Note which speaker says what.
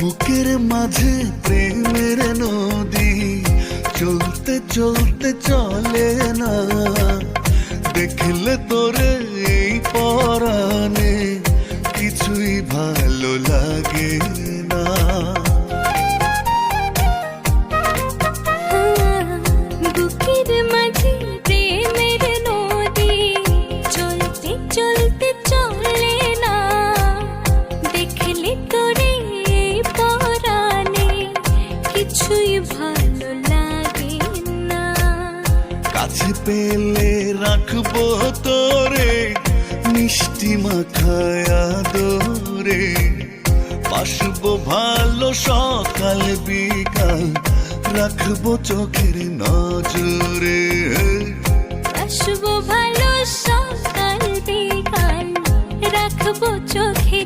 Speaker 1: বুকের মাঝে প্রেমের নদী চলতে চলতে চলে না, দেখলে তোরে এই পরাণে কিছুই ভালো লাগে না।
Speaker 2: বুকের মাঝে প্রেমের নদী চলতে চলতে চলে না, দেখলে তোরে এই পরাণে কিছুই ভালো লাগে না।
Speaker 1: কাছে পেলে রাখবো তোরে মিষ্টি মাখায়া দোরে, বাসবো ভালো সকাল বিকাল রাখবো চোখের নজরে।
Speaker 2: আসবো ভালো সকাল বিকাল রাখবো চোখে